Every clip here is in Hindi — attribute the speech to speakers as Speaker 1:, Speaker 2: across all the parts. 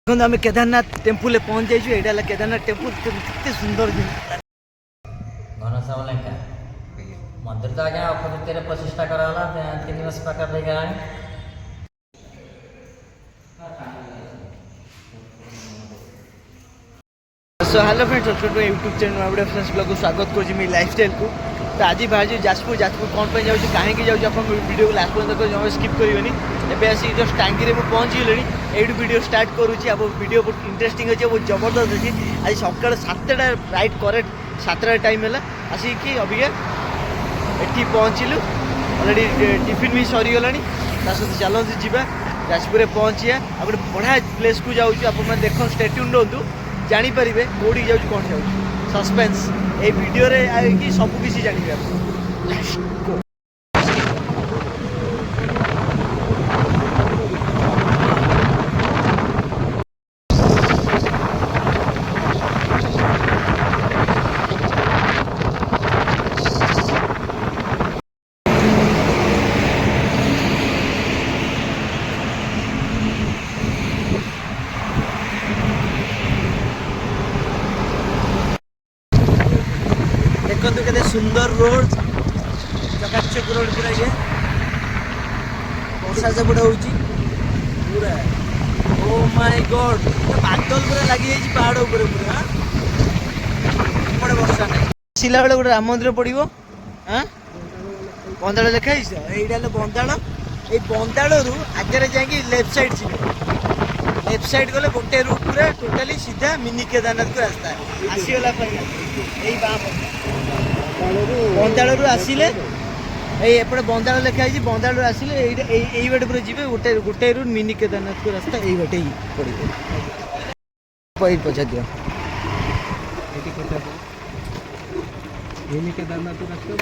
Speaker 1: देखो आम केदारनाथ टेम्पल पहुँच जाइए। यहाँ केदारनाथ टेम्पल केते सुंदर
Speaker 2: घनश्यामलेंका मंदिर तो आज्ञा अप्रतिष्ठा प्रतिष्ठा कराला 3 वर्ष पाखा गला।
Speaker 1: So hello friends YouTube channel अपने फ्रेंड्स ब्लॉग को स्वागत करुँच मी लाइफस्टाइल को। तो आज बाहर जाजपुर जाजपुर कौन पर जाऊँ कहीं जाऊँ आप वीडियो को लास्ट पर्यटन जमा स्किप करेंगे। एवं आसिक जस्ट टांगी में पहुँची गली ये वीडियो स्टार्ट करुँची। अब वीडियो बहुत इंटरेस्टिंग अच्छे बहुत जबरदस्त अच्छी। आज सकाल 7टा राइट करेक्ट 7टा टाइम है आसिक अबिका ये पहुँचलु अलरेडी टिफिन भी सरीगला। सहित चलते जावा जाजपुर पहुँचा आ गए बढ़िया प्लेस को जाऊँ आप देख स्टे ट्यून्ड रहतु जानीपारे कौटी जाऊँ कौन जाऊँ सस्पेंस ये वीडियो रे आएगी सबकिछ जानी। देखो केते सुंदर रोड चकाचक रोड पूरा ये वर्षा सब पूरा ओ माय गॉड बादल पूरा लगी जाइए पहाड़ ऊपर पूरा वर्षा नहीं आसला बेले गोटे राम मंदिर पड़ो। हाँ बंदाड़ लिखाई यहाँ बंदाड़ ये बंदाड़ रु आगे जाकि लेफ्ट साइड जी लेफ्ट साइड गले गोटे रूट पूरा टोटाली सीधा मिनी केदारनाथ को रास्ता आसीगला यही बंदाड़ रु आसिले एपटे बंदाड़ लिखाई बंदाड़ आसिले यही बाटे पूरा जी गोटे गोटे रूट मिनी केदारनाथ को रास्ता यही बाटे ही पड़े पचा दियो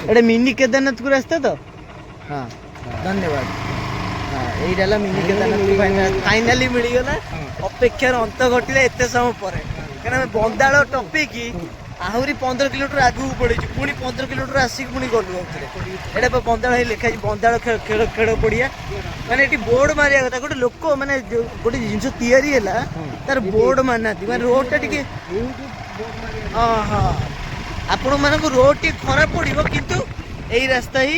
Speaker 1: एटे मिनी केदारनाथ को रास्ता तो। हाँ धन्यवाद। हाँ यही मिनी केदारनाथ फाइनाली मिलगला अपेक्षार अंत घटिले एत समय पर कहीं बंदाड़ टपिकी आहरी 15 किलोमीटर आगू पड़े पुणी 15 किलोमीटर आसिक पुणी गलु ये बंदाड़ लिखाई बंदाड़ खेल खेल पड़िया मैंने ये बोर्ड मारिया कथा गोटे लोक मैंने गोटे जिन या तार बोर्ड मारना मैंने रोड टा हाँ हाँ आपण मानक रोड टी खराब पड़ो किंतु यही रास्ता ही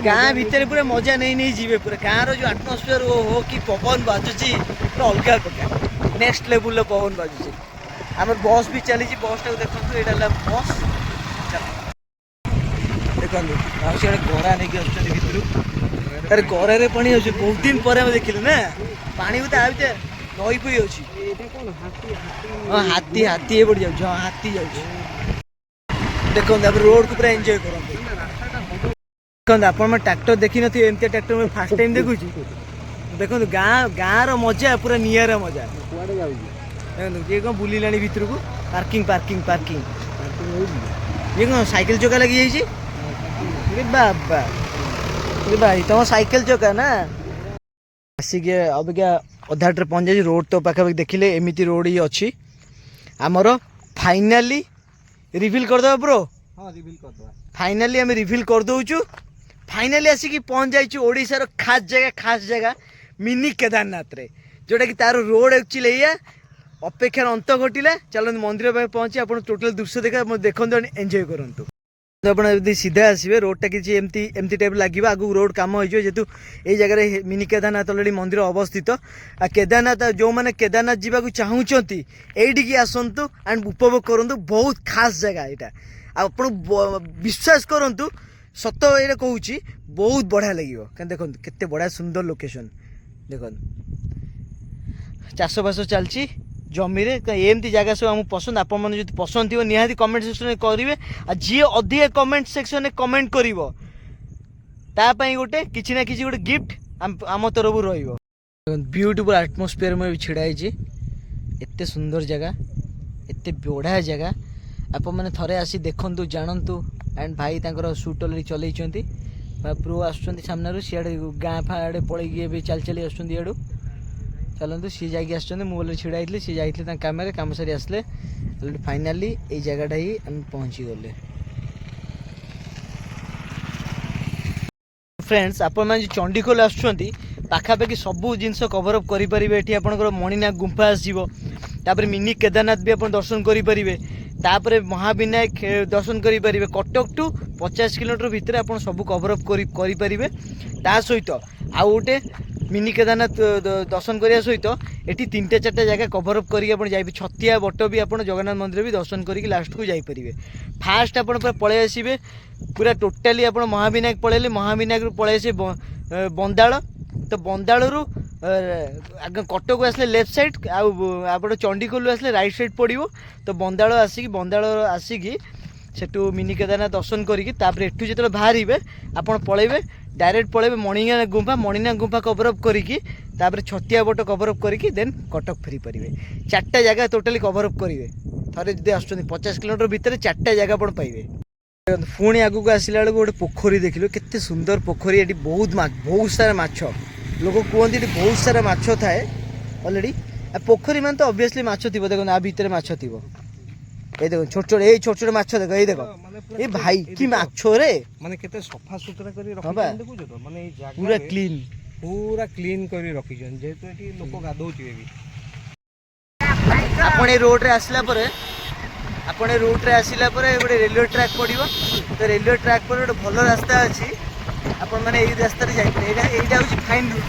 Speaker 1: गाँ भितर पूरा मजा नहीं नहीं जीवे पूरा गाँव जो आटमोस्फियर हो कि पवन बाजुची पूरा अलग प्रकार नेक्स्ट लेवल पवन बाजुची। आम बस भी चली बस टाक देखो यहाँ बस देखो गरा नहीं भर तार गरारे पानी अच्छे बहुत दिन पर देखिले ना पानी भी आते नई पी अच्छी हाँ हाथी हाथी पड़ जाऊँ हाँ हाथी जाऊँ देखो रोड को पूरा एंजॉय देखो आप ट्रैक्टर देखी नी एमती ट्रैक्टर मैं फास्ट टाइम देखुँ देखो गाँव मजा पूरा निआरा मजा ये कौन बुला भितर को पार्किंग पार्किंग पार्किंग ये कौन साइकिल चौका लगी जाइए बाबा भाई तुम साइकिल चौका ना आसिक अबिका अधाटे पहुँच जाए रोड तो पाखापाखि देखिले एमती रोड ही अच्छी आमर फाइनाली रिविल करदे ब्रो। हाँ रिविल करदे फाइनाली आम रिविल कर दौचु फाइनाली आसिक पहुँच जाइए ओडिशार खास जगह मिनी केदारनाथ रे जोटा कि तार रोड एक्चुअली या अपेक्षार अंत घटिला। चलो मंदिर पाखे पहुँची आप टोटाल दृश्य देखा देखते एंजॉय करूँ आप सीधा आसवे रोडटा किसी एमती टाइप लगे आगू रोड कम हो जेहतु ये जगह मिनी केदारनाथ अलरेडी मंदिर अवस्थित आ केदारनाथ जो मैंने केदारनाथ जावाक चाहूँगी ये आसतु एंड उपभोग करूँ बहुत खास जगह यहाँ आप विश्वास करूँ सत ये कहूँ बहुत बढ़िया लगे क्या देखो केते बढ़िया सुंदर लोकेशन देखो चाष बास चलती जमी एमती जगह सब आमको पसंद आप पसंद थी निहाती कमेंट सेक्शन में करेंगे जी अधिक कमेंट सेक्शन में कमेंट कर गोटे किसी ना किसी गोटे गिफ्ट आम तरफ ब्यूटीफुल एटमोस्फियर में छिड़ाई एत सुंदर जगह एत बढ़िया जगह आप मैंने थरे आसी देखु जानतु एंड भाई सुट अलरेडी चलती प्रो आसमने सीआड़े गाँ फाड़े पड़े चल चली आड़ू चलते सी जाकि आस छिड़ाई सी जाते कम सारी आसले फाइनाली ये जगहटा ही आम पहुँची गले। फ्रेंड्स आप चंडीखोल आसुँच ପାଖାପାଖି ସବୁ ଜିନିଷ କଭର ଅପ୍ କରିପାରିବେ। ଏଠି ଆପଣଙ୍କର ମଣିନାଗ ଗୁମ୍ଫା ଆସିବ, ତାପରେ ମିନି କେଦାରନାଥ ବି ଆପଣ ଦର୍ଶନ କରିପାରିବେ, ତାପରେ ମହାବିନାୟକ ଦର୍ଶନ କରିପାରିବେ। କଟକ ଟୁ 50 କିଲୋମିଟର ଭିତରେ ଆପଣ ସବୁ କଭର ଅପ୍ କରିପାରିବେ। ତା ସହିତ ଆଉ ଗୋଟେ ମିନି କେଦାରନାଥ ଦର୍ଶନ କରିବା ସହିତ ଏଠି 3-4ଟା ଜାଗା କଭର ଅପ୍ କରିକି ଆପଣ ଯାଇପାରିବେ। ଛତିଆ ବଟ ବି ଆପଣ ଜଗନ୍ନାଥ ମନ୍ଦିର ବି ଦର୍ଶନ କରିକି ଲାଷ୍ଟକୁ ଯାଇପାରିବେ। ଫାଷ୍ଟ ଆପଣ ପୁରା ପଳେଇ ଆସିବେ, ପୁରା ଟୋଟାଲି ଆପଣ ମହାବିନାୟକ ପଳେଇଲେ, ମହାବିନାୟକରୁ ପଳେଇ ଆସିବେ ବନ୍ଦାଳ। ତ ବନ୍ଦାଳରୁ କଟକ ଆସିଲେ ଲେଫ୍ଟ ସାଇଡ୍, ଆଉ ଆପଣ ଚଣ୍ଡିଖୋଲରୁ ଆସିଲେ ରାଇଟ୍ ସାଇଡ୍ ପଡ଼ିବ। ତ ବନ୍ଦାଳ ଆସିକି ସେଠୁ ମିନି କେଦାରନାଥ ଦର୍ଶନ କରିକି ତାପରେ ଏଠୁ ଯେତେବେଳେ ବାହାରିବେ ଆପଣ ପଳେଇବେ ଡାଇରେକ୍ଟ ପଳେଇବେ ମଣିନାଗ ଗୁମ୍ଫା କଭର ଅପ୍ କରିକି, ତାପରେ ଛତିଆ ବଟ କଭର ଅପ୍ କରିକି ଦେନ୍ କଟକ ଫେରି ପାରିବେ। 4ଟା ଜାଗା ଟୋଟାଲି କଭର ଅପ୍ କରିବେ। ଥରେ ଯଦି ଆସୁଛନ୍ତି 50 କିଲୋମିଟର ଭିତରେ 4ଟା ଜାଗା ଆପଣ ପାଇବେ। ପୁଣି ଆଗକୁ ଆସିଲା ବେଳକୁ ଗୋଟେ ପୋଖରୀ ଦେଖିଲୁ, କେତେ ସୁନ୍ଦର ପୋଖରୀ। ଏଠି ବହୁତ ସାରା ମାଛ, ଲୋକ କୁହନ୍ତି ଏଠି ବହୁତ ସାରା ମାଛ ଥାଏ ଅଲରେଡ଼ି। ପୋଖରୀ ମାନେ ତ ଅବଭିୟସଲି ମାଛ ଥିବ। ଦେଖନ୍ତୁ ଆ ଭିତରେ ମାଛ ଥିବ। এই দেখুন ছোট ছোট মাছ দেখো, এই দেখো এই ভাই কি মাছ রে,
Speaker 3: মানে কেতে সফা সুতরা করে
Speaker 1: হ্যাঁ বা।
Speaker 3: রখিছেন দেখুছ তো, মানে এই জায়গা
Speaker 1: পুরা
Speaker 3: ক্লিন করে রখিছেন, যেহেতু এটি লোক গাধৌଥିବେ ବି।
Speaker 1: ଆପଣ ଏ ରୋଡରେ ଆସିଲା ପରେ ଗୋଟେ ରେଲୱେ ଟ୍ରାକ୍ ପଡ଼ିବ। ତ ରେଲୱେ ଟ୍ରାକ୍ ପରେ ଗୋଟେ ଭଲ ରାସ୍ତା ଅଛି, ଆପଣମାନେ ଏଇ ରାସ୍ତାରେ ଯାଇପାରିବେ। ଏଇଟା ହେଉଛି ଫାଇନ୍ ରୁଟ୍।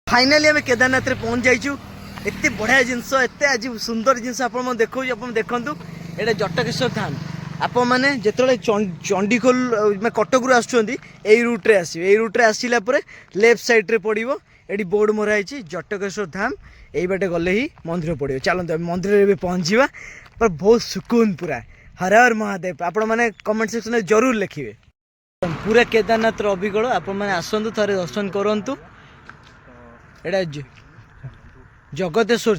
Speaker 1: ଫାଇନାଲି ଆମେ କେଦାରନାଥରେ ପହଞ୍ଚି ଯାଇଛୁ। ଏତେ ବଢ଼ିଆ ଜିନିଷ, ଏତେ ଆଜି ସୁନ୍ଦର ଜିନିଷ ଆପଣମାନେ ଦେଖାଉଛି, ଆପଣ ଦେଖନ୍ତୁ। ଏଇଟା ଜଟକେଶ୍ୱର ଧାମ। ଆପଣମାନେ ଯେତେବେଳେ ଚଣ୍ଡିଖୋଲ କଟକରୁ ଆସୁଛନ୍ତି ଏଇ ରୁଟ୍ରେ ଆସିବେ। ଏଇ ରୁଟ୍ରେ ଆସିଲା ପରେ ଲେଫ୍ଟ ସାଇଡ଼୍ରେ ପଡ଼ିବ, ଏଠି ବୋର୍ଡ଼ ମରା ହେଇଛି ଜଟକେଶ୍ୱର ଧାମ। ଏଇ ବାଟେ ଗଲେ ହିଁ ମନ୍ଦିର ପଡ଼ିବ। ଚାଲନ୍ତୁ ଆମେ ମନ୍ଦିରରେ ଏବେ ପହଞ୍ଚିବା। ପୁରା ବହୁତ ସୁକୁନ, ପୁରା ହର ହର ମହାଦେବ। ଆପଣମାନେ କମେଣ୍ଟ ସେକ୍ସନରେ ଜରୁର ଲେଖିବେ। ପୁରା କେଦାରନାଥର ଅବିକଳ, ଆପଣମାନେ ଆସନ୍ତୁ ଥରେ ଦର୍ଶନ କରନ୍ତୁ। ଏଇଟା ଜଗତେଶ୍ୱର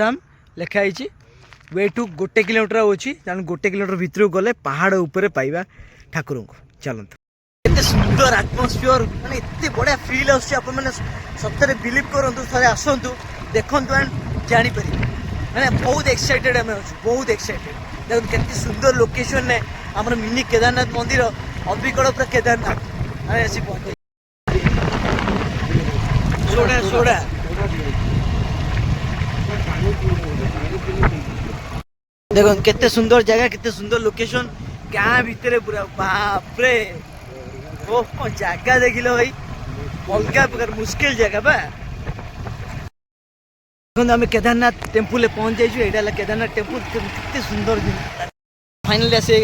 Speaker 1: ଧାମ ଲେଖା ହେଇଛି। ଏଠୁ 1 କିଲୋମିଟର ଅଛି, ତେଣୁ 1 କିଲୋମିଟର ଭିତରକୁ ଗଲେ ପାହାଡ଼ ଉପରେ ପାଇବା ଠାକୁରଙ୍କୁ। ଚାଲନ୍ତୁ। ଏତେ ସୁନ୍ଦର ଆଟମସ୍ଫିୟର, ମାନେ ଏତେ ବଢ଼ିଆ ଫିଲ୍ ଆସୁଛି। ଆପଣମାନେ ସତରେ ବିଲିଭ୍ କରନ୍ତୁ, ଥରେ ଆସନ୍ତୁ ଦେଖନ୍ତୁ ଆଣ୍ଡ ଜାଣିପାରିବେ। ମାନେ ବହୁତ ଏକ୍ସାଇଟେଡ଼ ଆମେ ଅଛୁ, ବହୁତ ଏକ୍ସାଇଟେଡ଼। ଦେଖନ୍ତୁ କେତେ ସୁନ୍ଦର ଲୋକେସନରେ ଆମର ମିନି କେଦାରନାଥ ମନ୍ଦିର, ଅବିକଳ ପୁରା କେଦାରନାଥ ଆମେ ଆସି ପହଞ୍ଚି। सोडा देखो केते सुंदर जगह, केते सुंदर लोकेशन, गाँ भितर पूरा बाप रे। ओ जगह देखिल भाई, अलग प्रकार मुश्किल जगह बा। आम केदारनाथ टेम्पल पहुंच जाइए। यहाँ केदारनाथ टेम्पल, केते सुंदर फाइनाली आसे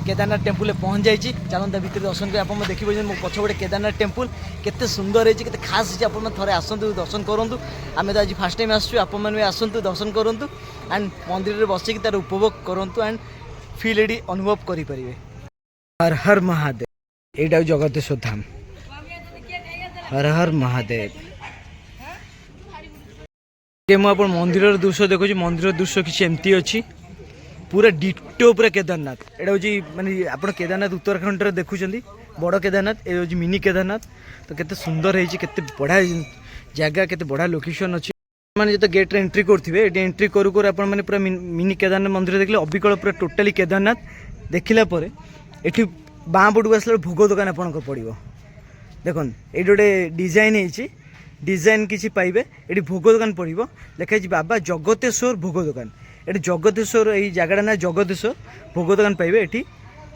Speaker 1: केदारनाथ टेम्पल पहुंच जाइए। चलता भितर दर्शन कर आप देखिए मो पछ गोटे केदारनाथ टेम्पल केते सुंदर है, केते खास है। आप थे आसतु दर्शन करूँ। आम तो आज फास्ट टाइम आसू, आप आसतु दर्शन करूँ एंड मंदिर में बसिक तार उपभोग करूँ एंड फिल ये अनुभव करें। हर हर महादेव। यहाँ जगतेश्वर धाम। हर हर महादेव। मुझे मंदिर दृश्य देखो, मंदिर दृश्य किसी एमती अच्छी पूरा डिटो पूरा केदारनाथ। एटा हूँ माने आप केदारनाथ उत्तराखंड देखुं बड़ केदारनाथ, ये हूँ मिनी केदारनाथ। तो केते सुंदर है, केते बढ़िया जगह, केते बढ़िया लोकेशन अच्छी। मैंने जो गेट रे एंट्री करेंगे, ये एंट्री करूँ आप पूरा मिनी केदारनाथ मंदिर देखले अबिकल पूरा टोटाली केदारनाथ देखला ये बाँ पटू आसला भोग दुकान आपको पड़ो। देखो ये गोटे डिजाइन है, डिजाइन किसी पाइबे। ये भोग दुकान पड़ो, लिखाई बाबा जगतेश्वर भोग दुकान। ये जगतेश्वर यही जगह ना जगतेश्वर भोग दुकान पाइबे। ये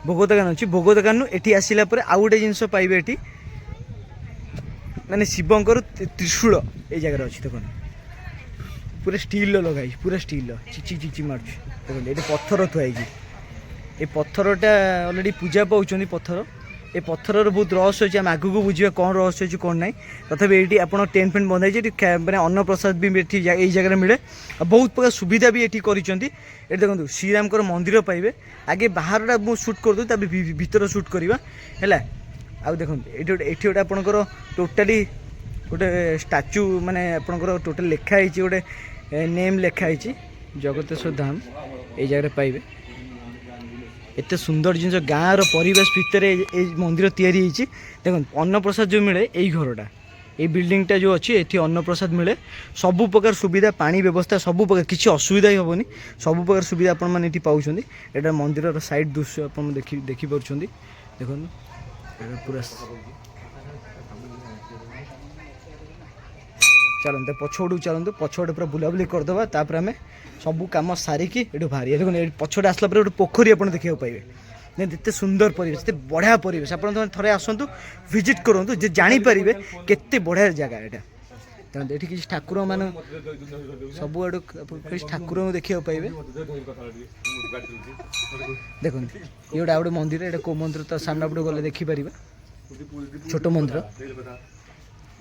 Speaker 1: भोग दुकान अच्छी। भोग दुकान ये आसला आउ गोटे जिनस पाइबे, ये माने शिवंकर त्रिशूल ये जगह अच्छी। देखो पूरा स्टील लगाई, पूरा स्टील चिची चिची मार्च। देखो ये पत्थर थुआई, ये पत्थरटा अलरेडी पूजा पाँच पत्थर। ये पत्थर बहुत रहस्य अच्छे, आम आग को बुझा कौन रहस्य अच्छी कौन ना। तथापि ये आप टेंट फेंट बंधाई, मैंने अन्न प्रसाद भी ये जगह मिले। बहुत प्रकार सुविधा भी ये कर। देखो श्रीराम मंदिर पाइबे। आगे बाहरटा मुझे सुट करदे, भीतर सुट करवा है। आउ देखो ये गोटे आपंकर टोटाली गोटे स्टाच्यू, माने आपंकर टोटाल लिखाई गोटे नेम लिखाई जगतेश्वर धाम ये जगह पाइबे। एत सुंदर जिन गाँव परिवेश भितर मंदिर तैयारी। देखो अन्न प्रसाद जो मिले यही घरटा, ये बिल्डिंगटा जो अच्छी ये अन्न प्रसाद मिले। सबु प्रकार सुविधा, पानी व्यवस्था सबु प्रकार, किसी असुविधा ही हेनी। सबु प्रकार सुविधा आपण मैंने ये पाँच। यहाँ मंदिर साइड दृश्य आप देखिपुर। देखो पूरा चलते पछपटू चलते पछपटे पूरा बुलाबुली करदे तापर आम सबू कम सारिकी ये बाहरी देखो पछपटे आसला गोटे पोखरी आप देखा पाइबे एत सुंदर परिवेश एत बढ़िया परिवेश आप थे आसतु विजिट करूँ जे जानीपारे केते बढ़िया जगह यहाँ ये किसी ठाकुर मान सब आड़ ठाकुर देखा पाइबे देखो ये गोटे गोटे मंदिर ये कौ मंदिर तो सामना पटे गले देखिपर छोट मंदिर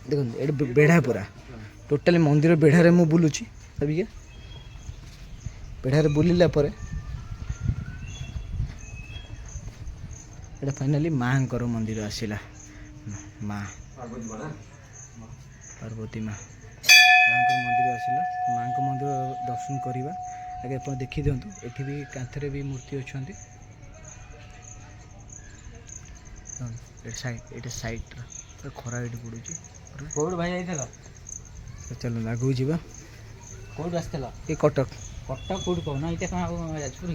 Speaker 1: देखो ये बेढ़ा पूरा टोटाली मंदिर बेढ़ारे मु बुलूची अबिके बेढ़ारे बुलिला परे एटा फाइनाली माँ मंदिर आसला माँ पार्वती माँ मंदिर आसला माँ मंदिर दर्शन करवा आगे आप देखी दिंतु ये भी कांथरे भी मूर्ति अच्छा साइड खरा ये पड़ू
Speaker 2: कौट भाई जाइए
Speaker 1: चलो आगू जावा
Speaker 2: कौट आसला
Speaker 1: ये कटक
Speaker 2: कटक कौट कहना ये क्या जाजपुर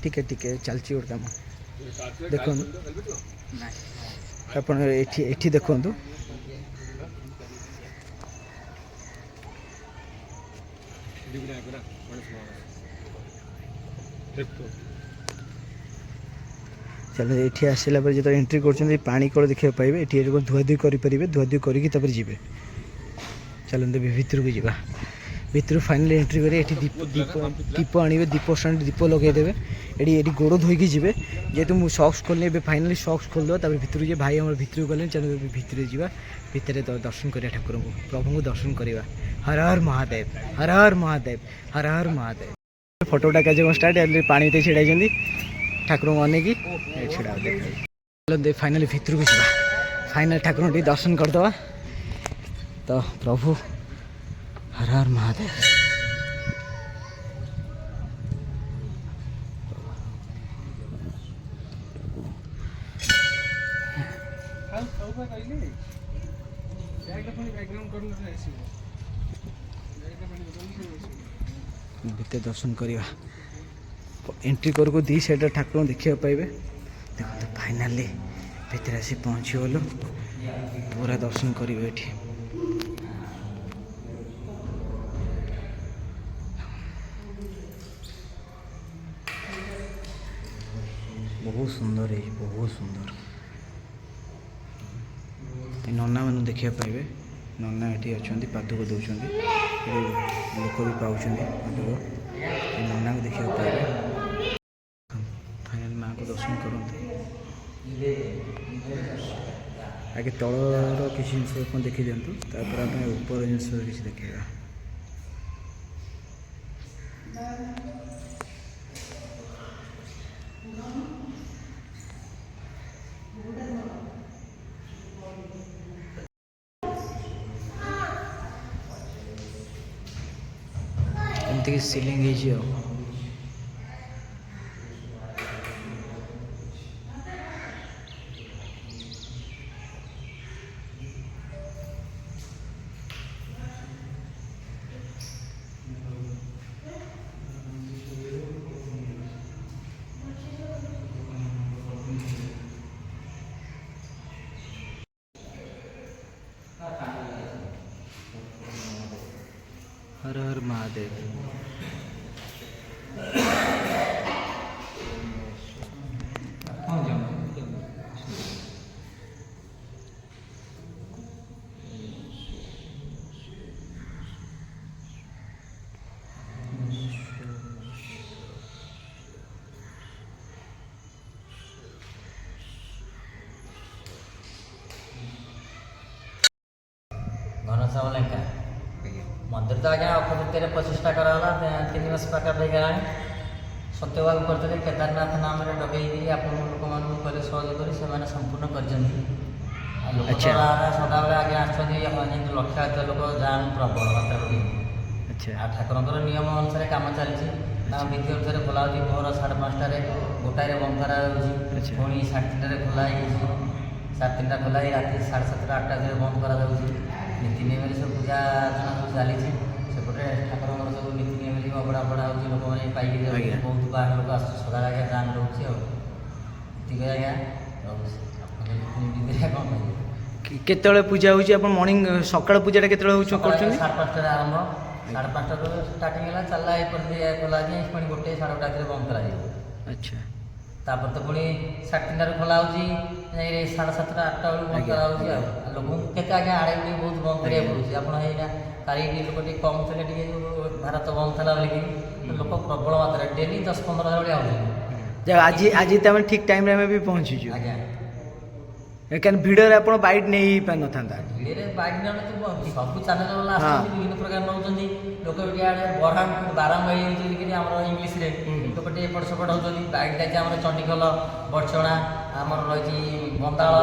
Speaker 1: टिके चलती गोटे कम देखो आप देखु चलो ये आसला जो एंट्री कर पानी कल देखा पाइबे ये धुआधुई करेंगे धुआधुई करके जी चलते भितर को जावा भितर फाइनाल एंट्री करें दीप दीप दीप आणवे दीप स्टाण दीप लगेदेवे ये गोड़ धोईकी जी जेहेतु मुझे सक्स खोलनी फाइनाली सक्स खोलद भितर जे भाई आम भितर गले चलो भितर जावा भितर दर्शन करा ठाकुर को प्रभु को दर्शन करवा हर हर महादेव हर हर महादेव हर हर महादेव फोटोटा क्या स्टार्ट पानी छिड़ा ठाकुर को अनेकी छिड़ा चलते फाइनाली भितर को जावा फाइनाल ठाकुर दर्शन करदे तो प्रभु हर हर महादेव भीतर दर्शन करवा एंट्री करको दी साइड ठाकुर देखा पाइबे देखो तो फाइनाली भीतर आसी पहुँची गलु पूरा दर्शन करेंगे ये बहुत सुंदर है बहुत सुंदर नना मान देखा पाइबे नना ये अच्छा पादुक दौरान लोक भी पाँच पादुक नना को देखा पाइबे फाइनाल माँ को दर्शन करते आगे तलर किसी जिन देखी दिंतु ऊपर जिन किसी देखा एमती सीलिंग है हर हर महादेव
Speaker 2: घनश्याम लंका मंदिर तो आज्ञा अक्षय प्रतिष्ठा कराला 3 मास पाखापाखि गला सत्यवाग करते केदारनाथ नाम डकई आप लोक मान कहले सहयोग कर संपूर्ण कर सदाबले आगे आसमें लक्षाधिक लोक जान प्रबल मात्रा ठाकुर नियम अनुसार कम चलती विधि अनुसार खोला भोर 5:30 गोटाए बंद करा पुणी 3:30 खोला 3:30 खोला राति 7:30 8टा बंद करा नीति नियम सब पूजा अर्चना सब चली सेपटे ठाकुर सब नीति नियम अबड़ा बड़ा हो लोक मैंने पाइक बहुत बाहर लोक आस सदा आज्ञा जान रोचे आज्ञा विधि कौन
Speaker 1: କେତେବେଳେ ପୂଜା ହେଉଛି ଆପଣ ମର୍ଣ୍ଣିଂ ସକାଳ ପୂଜାଟା କେତେବେଳେ ହେଉଛି କରୁଛନ୍ତି?
Speaker 2: 5:30 ଆରମ୍ଭ, 5:30 ଷ୍ଟାର୍ଟିଂ ହେଲା, ଚାଲିଲା ଏପଟେ ଖୋଲା ଯାଏ, ପୁଣି 1 ସାଢ଼େ 1 ରାତିରେ ବନ୍ଦ କରାଯିବ।
Speaker 1: ଆଚ୍ଛା।
Speaker 2: ତାପରେ ତ ପୁଣି 3:30 ଖୋଲା ହେଉଛି, ଯାଇ 7:30 8ଟା ବେଳକୁ ବନ୍ଦ କରାହେଉଛି। ଆଉ ଲୋକଙ୍କୁ କେତେ ଆଜ୍ଞା ଆଡ଼େ ବି ବହୁତ ବନ୍ଦ କରିବାକୁ ପଡ଼ୁଛି। ଆପଣ ଏଇଟା କାଲି ଲୋକ ଟିକେ କମ୍ ଥିଲେ, ଟିକେ ଭାରତ ବନ୍ଦ ଥିଲା ବୋଲିକି ଲୋକ ପ୍ରବଳ ମାତ୍ରାରେ ଡେଲି 10-15 ହଜାର ଭଳିଆ ହେଉଛନ୍ତି।
Speaker 1: ଆଜି ତାମାନେ ଠିକ୍ ଟାଇମ୍ରେ ଆମେ ବି ପହଞ୍ଚିଛୁ।
Speaker 2: ଆଜ୍ଞା,
Speaker 1: କାରଣ ଭିଡ଼ରେ ଆପଣ ବାଇଟ୍ ନେଇ ପାରିନଥାନ୍ତା।
Speaker 2: ଭିଡ଼ରେ ବାଇକ୍ ନେଉନଥିବ, ସବୁ ଚ୍ୟାନେଲ ବାଲା ଆସୁଛନ୍ତି, ବିଭିନ୍ନ ପ୍ରକାର ନେଉଛନ୍ତି। ଲୋକ ଟିକେ ଆଡ଼େ ବାରାଙ୍ଗ ହେଇଯାଉଛନ୍ତି ଆମର ଇଂଲିଶରେ, ଲୋକ ଟିକେ ଏପଟ ସେପଟ ହେଉଛନ୍ତି। ବାଇକ୍ ଯାଇଛି ଆମର ଚଣ୍ଡିଖୋଲ, ବଡ଼ଚଣା, ଆମର ରହିଛି ବନ୍ଦାଳ,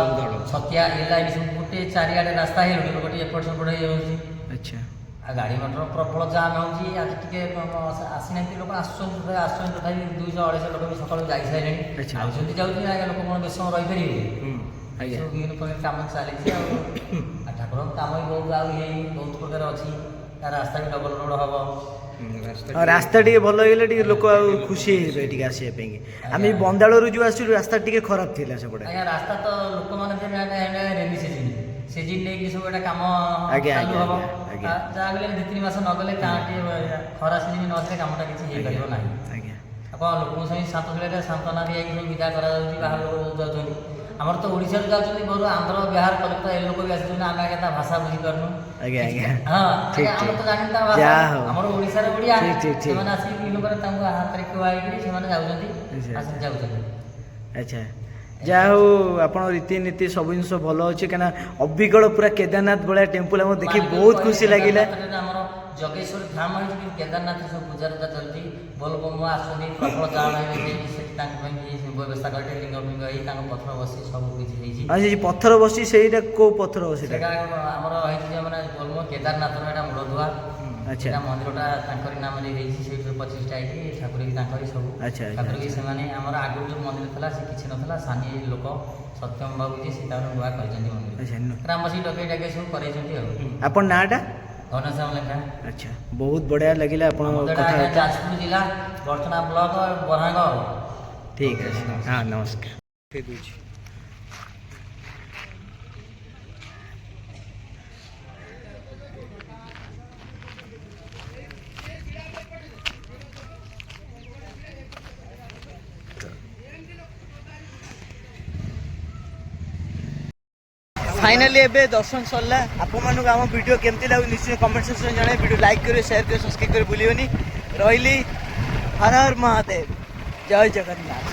Speaker 2: ଛତିଆ, ଏ ଲାଇନ୍ ସବୁ ଗୋଟେ ଚାରିଆଡ଼େ ରାସ୍ତା ହେଇଗଲାଣି, ଲୋକ ଟିକେ ଏପଟ ସେପଟ ହେଇଯାଉଛି।
Speaker 1: ଆଚ୍ଛା।
Speaker 2: ଆଉ ଗାଡ଼ି ମଟର ପ୍ରବଳ ଜାମ୍ ହେଉଛି। ଆଜି ଟିକେ ଆସିନାହାନ୍ତି ଲୋକ, ଆସୁଛନ୍ତି ତଥାପି 200-250 ଲୋକ ବି ସକାଳୁ ଯାଇସାରିଲେଣି। ଆଉଛନ୍ତି ଯାଉଛି, ଆଜ୍ଞା ଲୋକ କ'ଣ ବେଶ ସମୟ ରହିପାରିବେ?
Speaker 1: ଆଜ୍ଞା,
Speaker 2: ସବୁ ବିଭିନ୍ନ ପ୍ରକାର କାମ ଚାଲିଛି। ଆଉ ଠାକୁରଙ୍କ କାମ ବି ବହୁତ ଆଉ ବହୁତ ପ୍ରକାର ଅଛି। ତା ରାସ୍ତା ବି ଡବଲ ରୋଡ଼ ହେବ।
Speaker 1: ରାସ୍ତା ଟିକେ ଭଲ ହେଇଗଲେ ଟିକେ ଲୋକ ଆଉ ଖୁସି ହେଇଯିବେ ଟିକେ ଆସିବା ପାଇଁ। ଆମେ ବନ୍ଦାଳରୁ ଯେଉଁ ଆସିଛୁ ରାସ୍ତା ଟିକେ ଖରାପ ଥିଲା ସେପଟେ।
Speaker 2: ଆଜ୍ଞା, ରାସ୍ତା ତ ଲୋକମାନେ ରେନି ସିଜିନ୍ ନେଇକି ସବୁ ଗୋଟେ କାମ ଚାଲୁ ହେବ। ଯାହା ବଲେ 2-3 ମାସ ନଗଲେ ଖରା ସିଜିନ୍ ନଥିଲେ କାମଟା କିଛି ହେଇପାରିବ ନାହିଁ।
Speaker 1: ଆଜ୍ଞା,
Speaker 2: ଆପଣ ଲୋକଙ୍କ ସହିତ ସାନ୍ତ୍ୱନା ଦିଆକି ସବୁ ବିଦା କରାଯାଉଛି। ବାହାର ଲୋକ ଯାଉଛନ୍ତି, ଆମର ତ ଓଡ଼ିଶାରୁ ଯାଉଛନ୍ତି, ବହୁତ ଆନ୍ଧ୍ର, ବିହାର, କଲିକତା ଏ ଲୋକ ବି ଆସୁଛନ୍ତି। ଆମେ ଆଜ୍ଞା ତା ଭାଷା ବୁଝିପାରୁନୁ।
Speaker 1: ଆଜ୍ଞା ଆଜ୍ଞା,
Speaker 2: ହଁ, ଆମେ ତ ଜାଣିନି ତା ଭାଷା। ଆମର ଓଡ଼ିଶାରେ ଓଡ଼ିଆ, ସେମାନେ ଆସିକି ବିଭିନ୍ନ ପ୍ରକାର ତାଙ୍କୁ ହାତରେ ଖୁଆଇକିରି ସେମାନେ ଯାଉଛନ୍ତି, ଆସିକି ଯାଉଛନ୍ତି।
Speaker 1: ଆଚ୍ଛା, ଯାହା ହଉ ଆପଣ ରୀତିନୀତି ସବୁ ଜିନିଷ ଭଲ ଅଛି। କାହିଁକିନା ଅବିକଳ ପୁରା କେଦାରନାଥ ଭଳିଆ ଟେମ୍ପଲ ଆମକୁ ଦେଖି ବହୁତ ଖୁସି ଲାଗିଲା।
Speaker 2: ଆମର ଜଗେଶ୍ୱର ଧାମ ହେଇଛି, କିନ୍ତୁ କେଦାରନାଥ ସବୁ ପୂଜାଟା ଚାଲିଛି। ବୋଲବମ ଆସୁଛନ୍ତି, ପ୍ରବଳ ଜାମ ହେଇଯାଇଛି। ସେଠି ତାଙ୍କ ପାଇଁ ବ୍ୟବସ୍ଥା କରିବେ, ଲିଙ୍ଗ ଫିଙ୍ଗ ହେଇ ତାଙ୍କ ପଥର ବସି ସବୁ କିଛି ହେଇଛି।
Speaker 1: ଆଉ ସେ ପଥର ବସି ସେଇଟା କୋଉ ପଥର ବସି?
Speaker 2: ସେଇଟା ଆମର ହେଇଛି ଯେ ମାନେ ବୋଲବମ କେଦାରନାଥର ଏଇଟା ମୂଳଦୁଆ।
Speaker 1: ଆଚ୍ଛା,
Speaker 2: ମନ୍ଦିରଟା ତାଙ୍କରି ନାମରେ ହେଇଛି, ସେଇଠୁ 25ଟା ହେଇଛି। ଠାକୁର ବି ତାଙ୍କରି ସବୁ। ଠାକୁର ବି ସେମାନେ ଆମର ଆଗରୁ ଯେଉଁ ମନ୍ଦିର ଥିଲା ସେ କିଛି ନଥିଲା, ସାନି ଲୋକ ସତ୍ୟମ ବାବୁ ଯେ ସେ ତାର ନୂଆ କରିଛନ୍ତି ମନ୍ଦିର। ଗ୍ରାମବାସୀ ଡକେଇ ଡକେଇ ସବୁ କରେଇଛନ୍ତି। ଆଉ
Speaker 1: ଆପଣ ନାଁଟା?
Speaker 2: ଘନଶ୍ୟାମ ଲେଙ୍କା।
Speaker 1: ଆଚ୍ଛା, ବହୁତ ବଢ଼ିଆ ଲାଗିଲା ଆପଣଙ୍କ କଥା।
Speaker 2: ଯାଜପୁର ଜିଲ୍ଲା, ବଡ଼ଚଣା ବ୍ଲକ, ବରାଙ୍ଗ।
Speaker 1: ଠିକ୍ ଅଛି, ହଁ ନମସ୍କାର। फाइनाली एबे दर्शन सरला। आपको आम वीडियो केमती लगे निश्चय कमेंट सेक्शन जाने। वीडियो लाइक करें, शेयर करें, सब्सक्राइब करें भूलिए। रही हर हर महादेव, जय जगन्नाथ।